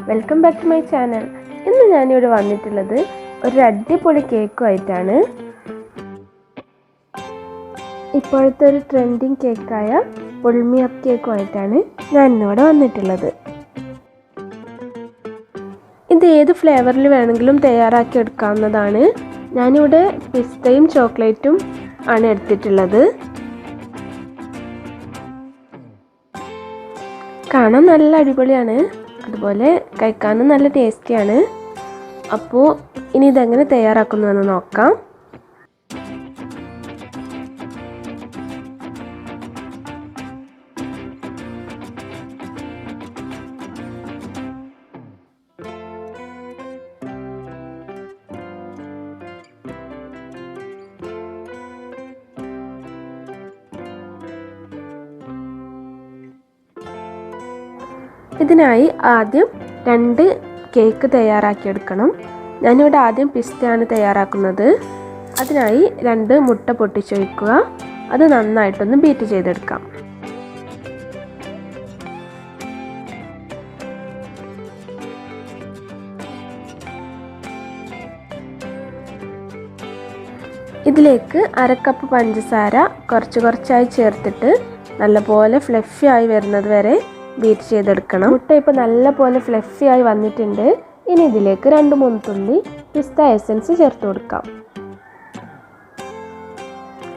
Welcome back to my channel. ഇന്ന് ഞാനിവിടെ വന്നിട്ടുള്ളത് ഒരു അടിപൊളി കേക്കുമായിട്ടാണ്. ഇപ്പോഴത്തെ ഒരു ട്രെൻഡിങ് കേക്കായ പുൾമി അപ്പ് കേക്കുമായിട്ടാണ് ഞാൻ ഇന്നിവിടെ വന്നിട്ടുള്ളത്. ഇത് ഏത് ഫ്ലേവറിൽ വേണമെങ്കിലും തയ്യാറാക്കി എടുക്കാവുന്നതാണ്. ഞാനിവിടെ പിസ്തയും ചോക്ലേറ്റും ആണ് എടുത്തിട്ടുള്ളത്. കാണാൻ നല്ല അടിപൊളിയാണ്, അതുപോലെ കഴിക്കാനും നല്ല ടേസ്റ്റിയാണ്. അപ്പോൾ ഇനി ഇതെങ്ങനെ തയ്യാറാക്കുന്നതെന്ന് നോക്കാം. ഇതിനായി ആദ്യം 2 കേക്ക് തയ്യാറാക്കിയെടുക്കണം. ഞാനിവിടെ ആദ്യം പിസ്തയാണ് തയ്യാറാക്കുന്നത്. അതിനായി 2 മുട്ട പൊട്ടിച്ചൊഴിക്കുക. അത് നന്നായിട്ടൊന്ന് ബീറ്റ് ചെയ്തെടുക്കാം. ഇതിലേക്ക് 1/2 കപ്പ് പഞ്ചസാര കുറച്ചായി ചേർത്തിട്ട് നല്ലപോലെ ഫ്ലഫി ആയി വരുന്നത് വരെ ബീറ്റ് ചെയ്തെടുക്കണം. മുട്ട ഇപ്പോൾ നല്ലപോലെ ഫ്ലഫി ആയി വന്നിട്ടുണ്ട്. ഇനി ഇതിലേക്ക് 2-3 തുള്ളി പിസ്ത എസൻസ് ചേർത്ത് കൊടുക്കാം.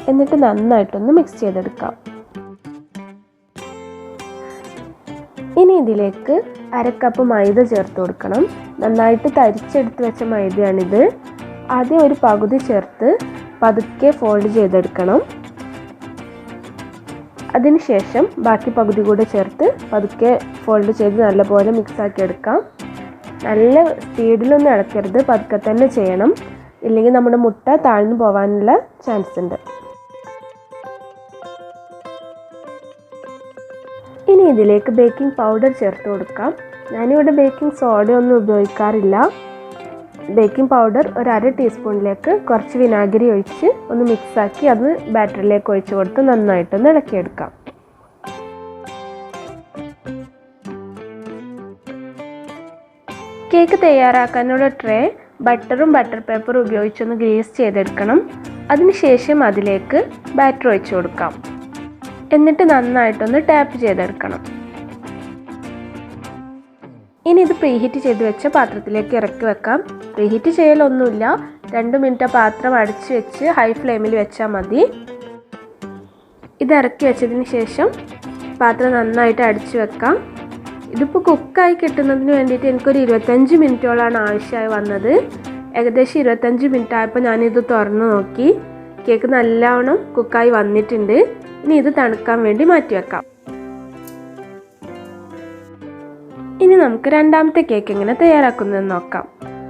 എന്നിട്ട് നന്നായിട്ടൊന്ന് മിക്സ് ചെയ്തെടുക്കാം. ഇനി ഇതിലേക്ക് 1/2 കപ്പ് മൈദ ചേർത്ത് കൊടുക്കണം. നന്നായിട്ട് തരിച്ചെടുത്ത് വെച്ച മൈദയാണിത്. ആദ്യം ഒരു പകുതി ചേർത്ത് പതുക്കെ ഫോൾഡ് ചെയ്തെടുക്കണം. അതിനുശേഷം ബാക്കി പകുതി കൂടെ ചേർത്ത് പതുക്കെ ഫോൾഡ് ചെയ്ത് നല്ലപോലെ മിക്സാക്കി എടുക്കാം. നല്ല സ്പീഡിലൊന്നും ഇളക്കരുത്, പതുക്കെ തന്നെ ചെയ്യണം. ഇല്ലെങ്കിൽ നമ്മുടെ മുട്ട താഴ്ന്നു പോകാനുള്ള ചാൻസ് ഉണ്ട്. ഇനി ഇതിലേക്ക് ബേക്കിംഗ് പൗഡർ ചേർത്ത് കൊടുക്കാം. ഞാനിവിടെ ബേക്കിംഗ് സോഡ ഒന്നും ഉപയോഗിക്കാറില്ല. ബേക്കിംഗ് പൗഡർ ഒരു 1/2 ടീസ്പൂണിലേക്ക് കുറച്ച് വിനാഗിരി ഒഴിച്ച് ഒന്ന് മിക്സാക്കി അത് ബാറ്ററിലേക്ക് ഒഴിച്ച് കൊടുത്ത് നന്നായിട്ടൊന്ന് ഇളക്കിയെടുക്കാം. കേക്ക് തയ്യാറാക്കാനുള്ള ട്രേ ബട്ടറും ബട്ടർ പേപ്പറും ഉപയോഗിച്ചൊന്ന് ഗ്രീസ് ചെയ്തെടുക്കണം. അതിനുശേഷം അതിലേക്ക് ബാറ്റർ ഒഴിച്ച് കൊടുക്കാം. എന്നിട്ട് നന്നായിട്ടൊന്ന് ടാപ്പ് ചെയ്തെടുക്കണം. ഇനി ഇത് പ്രീഹീറ്റ് ചെയ്ത് വെച്ച പാത്രത്തിലേക്ക് ഇറക്കി വെക്കാം. പ്രീഹീറ്റ് ചെയ്യലൊന്നുമില്ല, 2 മിനിറ്റ് പാത്രം അടച്ചു വെച്ച് ഹൈ ഫ്ലെയിമിൽ വെച്ചാൽ മതി. ഇത് ഇറക്കി വെച്ചതിന് ശേഷം പാത്രം നന്നായിട്ട് അടച്ചു വെക്കാം. ഇതിപ്പോൾ കുക്കായി കിട്ടുന്നതിന് വേണ്ടിയിട്ട് എനിക്കൊരു 25 മിനിറ്റോളാണ് ആവശ്യമായി വന്നത്. ഏകദേശം 25 മിനിറ്റ് ആയപ്പോൾ ഞാനിത് തുറന്ന് നോക്കി. കേക്ക് നല്ലവണ്ണം കുക്കായി വന്നിട്ടുണ്ട്. ഇനി ഇത് തണുക്കാൻ വേണ്ടി മാറ്റി വെക്കാം. ഇനി നമുക്ക് രണ്ടാമത്തെ കേക്ക് എങ്ങനെ തയ്യാറാക്കുന്നതെന്ന് നോക്കാം.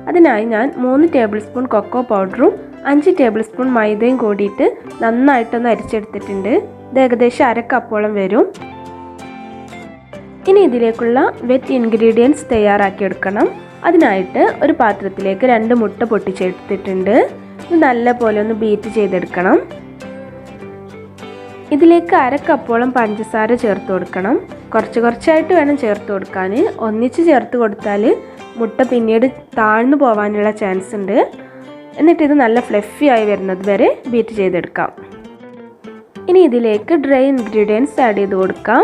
അതിനായി ഞാൻ 3 ടേബിൾ സ്പൂൺ കൊക്കോ പൗഡറും 5 ടേബിൾ സ്പൂൺ മൈദയും കൂടിയിട്ട് നന്നായിട്ടൊന്ന് അരിച്ചെടുത്തിട്ടുണ്ട്. ഇത് ഏകദേശം 1/2 കപ്പോളം വരും. ഇനി ഇതിലേക്കുള്ള വെറ്റ് ഇൻഗ്രീഡിയൻസ് തയ്യാറാക്കിയെടുക്കണം. അതിനായിട്ട് ഒരു പാത്രത്തിലേക്ക് 2 മുട്ട പൊട്ടിച്ചെടുത്തിട്ടുണ്ട്. ഇത് നല്ലപോലെ ഒന്ന് ബീറ്റ് ചെയ്തെടുക്കണം. ഇതിലേക്ക് 1/2 കപ്പോളം പഞ്ചസാര ചേർത്ത് കൊടുക്കണം. കുറച്ചായിട്ട് വേണം ചേർത്ത് കൊടുക്കാൻ. ഒന്നിച്ച് ചേർത്ത് കൊടുത്താൽ മുട്ട പിന്നീട് താഴ്ന്നു പോകാനുള്ള ചാൻസ് ഉണ്ട്. എന്നിട്ട് ഇത് നല്ല ഫ്ലഫി ആയി വരുന്നത് വരെ ബീറ്റ് ചെയ്തെടുക്കാം. ഇനി ഇതിലേക്ക് ഡ്രൈ ഇൻഗ്രീഡിയൻസ് ആഡ് ചെയ്ത് കൊടുക്കാം.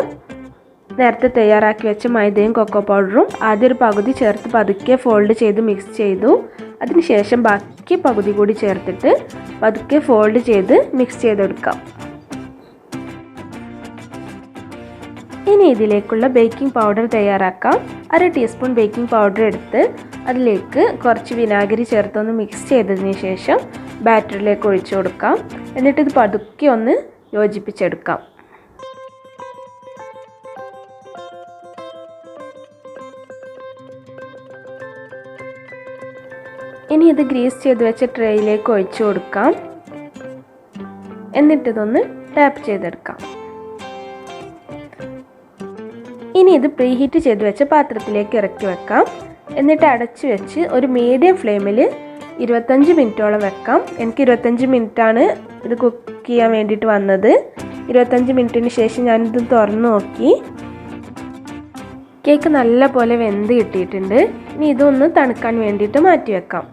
നേരത്തെ തയ്യാറാക്കി വെച്ച മൈദയും കൊക്കോ പൗഡറും ആദ്യം ഒരു പകുതി ചേർത്ത് പതുക്കെ ഫോൾഡ് ചെയ്ത് മിക്സ് ചെയ്തു. അതിനുശേഷം ബാക്കി പകുതി കൂടി ചേർത്തിട്ട് പതുക്കെ ഫോൾഡ് ചെയ്ത് മിക്സ് ചെയ്തെടുക്കാം. ഇനി ഇതിലേക്കുള്ള ബേക്കിംഗ് പൗഡർ തയ്യാറാക്കാം. 1/2 ടീസ്പൂൺ ബേക്കിംഗ് പൗഡർ എടുത്ത് അതിലേക്ക് കുറച്ച് വിനാഗിരി ചേർത്തൊന്ന് മിക്സ് ചെയ്തതിന് ശേഷം ബാറ്ററിലേക്ക് ഒഴിച്ചു കൊടുക്കാം. എന്നിട്ട് ഇത് പതുക്കെ ഒന്ന് യോജിപ്പിച്ചെടുക്കാം. ഇനി ഇത് ഗ്രീസ് ചെയ്ത് വെച്ച ട്രേയിലേക്ക് ഒഴിച്ചു കൊടുക്കാം. എന്നിട്ടിതൊന്ന് ടാപ്പ് ചെയ്തെടുക്കാം. ഇനി ഇത് പ്രീഹീറ്റ് ചെയ്ത് വെച്ച പാത്രത്തിലേക്ക് ഇറക്കി വെക്കാം. എന്നിട്ട് അടച്ചു വെച്ച് ഒരു മീഡിയം ഫ്ലെയിമിൽ 25 മിനിറ്റോളം വെക്കാം. എനിക്ക് 25 മിനിറ്റാണ് ഇത് കുക്ക് ചെയ്യാൻ വേണ്ടിയിട്ട് വന്നത്. 25 മിനിറ്റിന് ശേഷം ഞാനിത് തുറന്ന് നോക്കി. കേക്ക് നല്ലപോലെ വെന്ത് കിട്ടിയിട്ടുണ്ട്. ഇനി ഇതൊന്ന് തണുക്കാൻ വേണ്ടിയിട്ട് മാറ്റി വെക്കാം.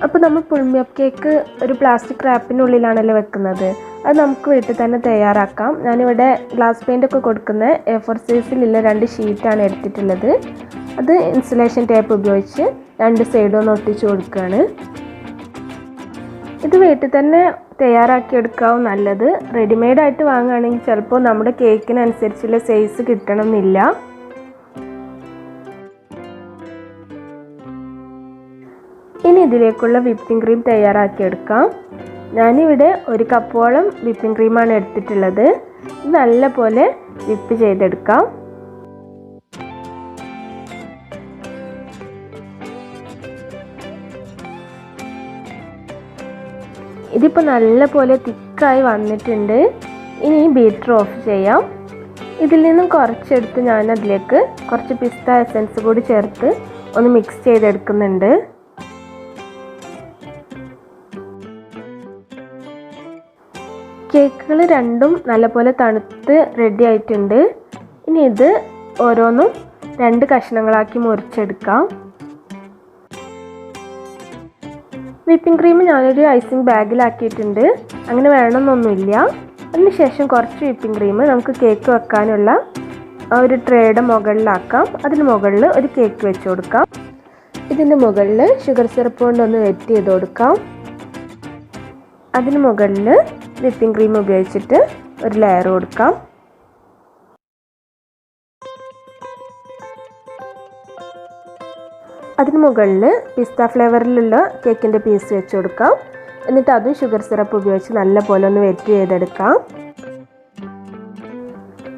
അപ്പോൾ നമ്മൾ പുൾമി കേക്ക് ഒരു പ്ലാസ്റ്റിക് റാപ്പിനുള്ളിലാണല്ലോ വെക്കുന്നത്. അത് നമുക്ക് വീട്ടിൽ തന്നെ തയ്യാറാക്കാം. ഞാനിവിടെ ഗ്ലാസ് പെയിൻ്റ് ഒക്കെ കൊടുക്കുന്ന A4 സൈസിലുള്ള 2 ഷീറ്റാണ് എടുത്തിട്ടുള്ളത്. അത് ഇൻസുലേഷൻ ടേപ്പ് ഉപയോഗിച്ച് 2 സൈഡും ഒന്ന് ഒട്ടിച്ച് കൊടുക്കുകയാണ്. ഇത് വീട്ടിൽ തന്നെ തയ്യാറാക്കിയെടുക്കാവും നല്ലത്. റെഡിമെയ്ഡായിട്ട് വാങ്ങുകയാണെങ്കിൽ ചിലപ്പോൾ നമ്മുടെ കേക്കിനനുസരിച്ചുള്ള സൈസ് കിട്ടണമെന്നില്ല. ഇനി ഇതിലേക്കുള്ള വിപ്പിംഗ് ക്രീം തയ്യാറാക്കിയെടുക്കാം. ഞാനിവിടെ 1 കപ്പോളം വിപ്പിംഗ് ക്രീമാണ് എടുത്തിട്ടുള്ളത്. ഇത് നല്ലപോലെ വിപ്പ് ചെയ്തെടുക്കാം. ഇതിപ്പോൾ നല്ലപോലെ തിക്കായി വന്നിട്ടുണ്ട്. ഇനി ബീറ്റർ ഓഫ് ചെയ്യാം. ഇതിൽ നിന്നും കുറച്ചെടുത്ത് ഞാൻ അതിലേക്ക് കുറച്ച് പിസ്ത എസൻസ് കൂടി ചേർത്ത് ഒന്ന് മിക്സ് ചെയ്തെടുക്കുന്നുണ്ട്. കേക്കുകൾ രണ്ടും നല്ലപോലെ തണുത്ത് റെഡി ആയിട്ടുണ്ട്. ഇനി ഇത് ഓരോന്നും 2 കഷ്ണങ്ങളാക്കി മുറിച്ചെടുക്കാം. വിപ്പിംഗ് ക്രീം ഞാനൊരു ഐസിങ് ബാഗിലാക്കിയിട്ടുണ്ട്. അങ്ങനെ വേണമെന്നൊന്നുമില്ല. അതിനുശേഷം കുറച്ച് വിപ്പിംഗ് ക്രീം നമുക്ക് കേക്ക് വെക്കാനുള്ള ഒരു ട്രേയുടെ മുകളിലാക്കാം. അതിന് മുകളിൽ ഒരു കേക്ക് വെച്ച് കൊടുക്കാം. ഇതിൻ്റെ മുകളിൽ ഷുഗർ സിറപ്പ് കൊണ്ടൊന്ന് വെറ്റ് ചെയ്ത് കൊടുക്കാം. അതിന് മുകളിൽ വിപ്പിംഗ് ക്രീം ഉപയോഗിച്ചിട്ട് ഒരു ലെയർ കൊടുക്കാം. അതിന് മുകളിൽ പിസ്ത ഫ്ലേവറിലുള്ള കേക്കിൻ്റെ പീസ് വെച്ച് കൊടുക്കാം. എന്നിട്ട് അതും ഷുഗർ സിറപ്പ് ഉപയോഗിച്ച് നല്ലപോലെ ഒന്ന് വെറ്റ് ചെയ്തെടുക്കാം.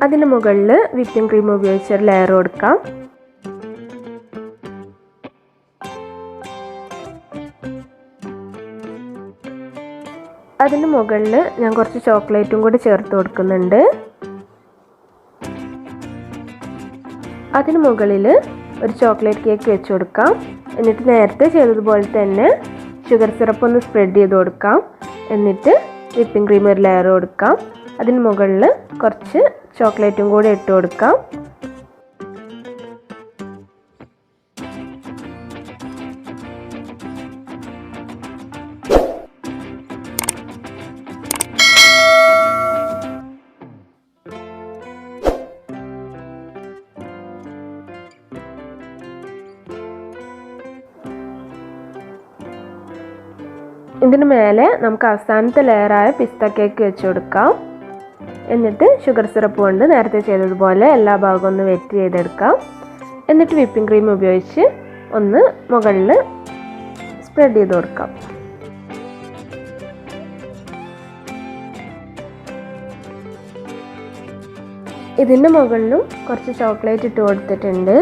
അതിന് മുകളിൽ വിപ്പിംഗ് ക്രീം ഉപയോഗിച്ച് ഒരു ലെയർ കൊടുക്കാം. അതിന് മുകളിൽ ഞാൻ കുറച്ച് ചോക്ലേറ്റും കൂടി ചേർത്ത് കൊടുക്കുന്നുണ്ട്. അതിന് മുകളിൽ ഒരു ചോക്ലേറ്റ് കേക്ക് വെച്ച് കൊടുക്കാം. എന്നിട്ട് നേരത്തെ ചെയ്തതുപോലെ തന്നെ ഷുഗർ സിറപ്പ് ഒന്ന് സ്പ്രെഡ് ചെയ്ത് കൊടുക്കാം. എന്നിട്ട് വിപ്പിംഗ് ക്രീം ഒരു ലെയർ കൊടുക്കാം. അതിന് മുകളിൽ കുറച്ച് ചോക്ലേറ്റും കൂടി ഇട്ട് കൊടുക്കാം. ഇതിന് മേലെ നമുക്ക് അവസാനത്തെ ലെയറായ പിസ്ത കേക്ക് വെച്ച് കൊടുക്കാം. എന്നിട്ട് ഷുഗർ സിറപ്പ് കൊണ്ട് നേരത്തെ ചെയ്തതുപോലെ എല്ലാ ഭാഗവും ഒന്ന് വെറ്റ് ചെയ്തെടുക്കാം. എന്നിട്ട് വിപ്പിംഗ് ക്രീം ഉപയോഗിച്ച് ഒന്ന് മുകളിൽ സ്പ്രെഡ് ചെയ്ത് കൊടുക്കാം. ഇതിൻ്റെ മുകളിലും കുറച്ച് ചോക്ലേറ്റ് ഇട്ട് കൊടുത്തിട്ടുണ്ട്.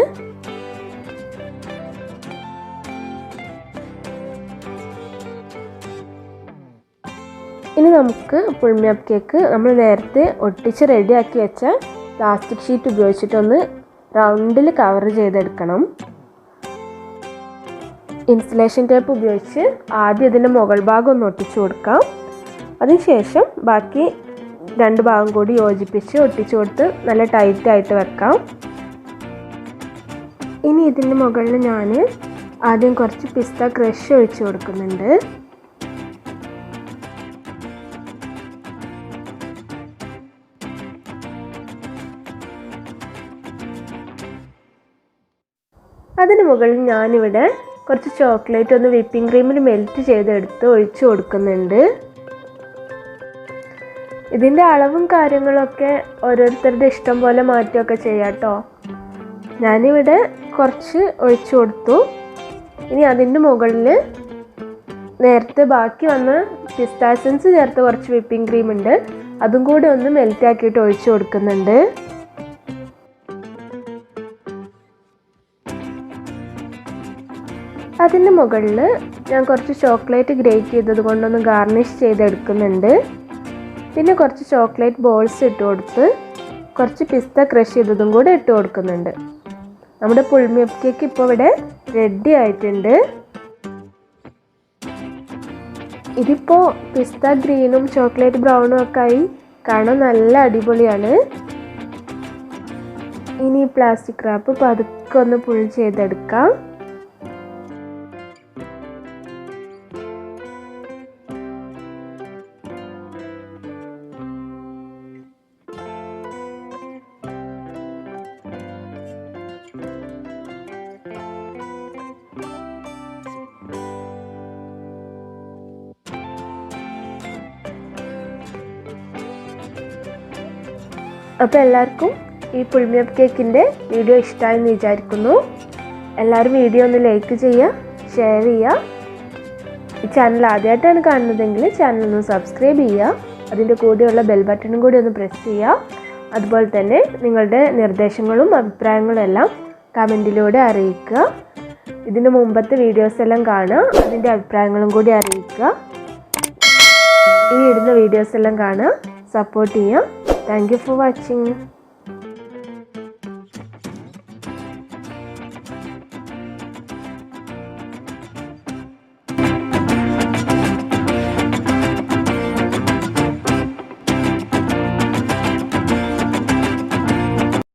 ഇനി നമുക്ക് പുൾമി കേക്ക് നമ്മൾ നേരത്തെ ഒട്ടിച്ച് റെഡിയാക്കി വെച്ച പ്ലാസ്റ്റിക് ഷീറ്റ് ഉപയോഗിച്ചിട്ടൊന്ന് റൗണ്ടിൽ കവർ ചെയ്തെടുക്കണം. ഇൻസുലേഷൻ ടേപ്പ് ഉപയോഗിച്ച് ആദ്യം ഇതിൻ്റെ മുകൾ ഭാഗം ഒന്ന് ഒട്ടിച്ചു കൊടുക്കാം. അതിനുശേഷം ബാക്കി 2 ഭാഗം കൂടി യോജിപ്പിച്ച് ഒട്ടിച്ചു കൊടുത്ത് നല്ല ടൈറ്റായിട്ട് വെക്കാം. ഇനി ഇതിൻ്റെ മുകളിൽ ഞാൻ ആദ്യം കുറച്ച് പിസ്ത ക്രഷ് ഒഴിച്ച് കൊടുക്കുന്നുണ്ട്. അതിന് മുകളിൽ ഞാനിവിടെ കുറച്ച് ചോക്ലേറ്റ് ഒന്ന് വിപ്പിംഗ് ക്രീമിൽ മെൽറ്റ് ചെയ്തെടുത്ത് ഒഴിച്ചു കൊടുക്കുന്നുണ്ട്. ഇതിൻ്റെ അളവും കാര്യങ്ങളൊക്കെ ഓരോരുത്തരുടെ ഇഷ്ടം പോലെ മാറ്റുകയൊക്കെ ചെയ്യാം കേട്ടോ. ഞാനിവിടെ കുറച്ച് ഒഴിച്ചു കൊടുത്തു. ഇനി അതിൻ്റെ മുകളിൽ നേരത്തെ ബാക്കി വന്ന പിസ്ത എസൻസ് ചേർത്ത് കുറച്ച് വിപ്പിംഗ് ക്രീം ഉണ്ട്. അതും കൂടി ഒന്ന് മെൽറ്റ് ആക്കിയിട്ട് ഒഴിച്ചു കൊടുക്കുന്നുണ്ട്. അതിൻ്റെ മുകളിൽ ഞാൻ കുറച്ച് ചോക്ലേറ്റ് ഗ്രേറ്റ് ചെയ്തത് കൊണ്ടൊന്ന് ഗാർണിഷ് ചെയ്തെടുക്കുന്നുണ്ട്. പിന്നെ കുറച്ച് ചോക്ലേറ്റ് ബോൾസ് ഇട്ട് കൊടുത്ത് കുറച്ച് പിസ്ത ക്രഷ് ചെയ്തതും കൂടെ ഇട്ട് കൊടുക്കുന്നുണ്ട്. നമ്മുടെ പുൾമി കേക്ക് ഇപ്പോൾ ഇവിടെ റെഡി ആയിട്ടുണ്ട്. ഇതിപ്പോൾ പിസ്ത ഗ്രീനും ചോക്ലേറ്റ് ബ്രൗണും ഒക്കെ ആയി കാണാൻ നല്ല അടിപൊളിയാണ്. ഇനി പ്ലാസ്റ്റിക് റാപ്പ് പതുക്കെ ഒന്ന് പുൾ ചെയ്തെടുക്കാം. അപ്പോൾ എല്ലാവർക്കും ഈ പുൾമിയപ്പ് കേക്കിൻ്റെ വീഡിയോ ഇഷ്ടമായെന്ന് വിചാരിക്കുന്നു. എല്ലാവരും വീഡിയോ ഒന്ന് ലൈക്ക് ചെയ്യുക, ഷെയർ ചെയ്യുക. ഈ ചാനൽ ആദ്യമായിട്ടാണ് കാണുന്നതെങ്കിൽ ചാനൽ ഒന്ന് സബ്സ്ക്രൈബ് ചെയ്യുക. അതിൻ്റെ കൂടെയുള്ള ബെൽ ബട്ടണും കൂടി ഒന്ന് പ്രസ് ചെയ്യുക. അതുപോലെ തന്നെ നിങ്ങളുടെ നിർദ്ദേശങ്ങളും അഭിപ്രായങ്ങളും എല്ലാം കമൻറ്റിലൂടെ അറിയിക്കുക. ഇതിന് മുമ്പത്തെ വീഡിയോസ് എല്ലാം കാണുക, അതിൻ്റെ അഭിപ്രായങ്ങളും കൂടി അറിയിക്കുക. ഈ ഇടുന്ന വീഡിയോസ് എല്ലാം കാണുക, സപ്പോർട്ട് ചെയ്യുക. Thank you for watching.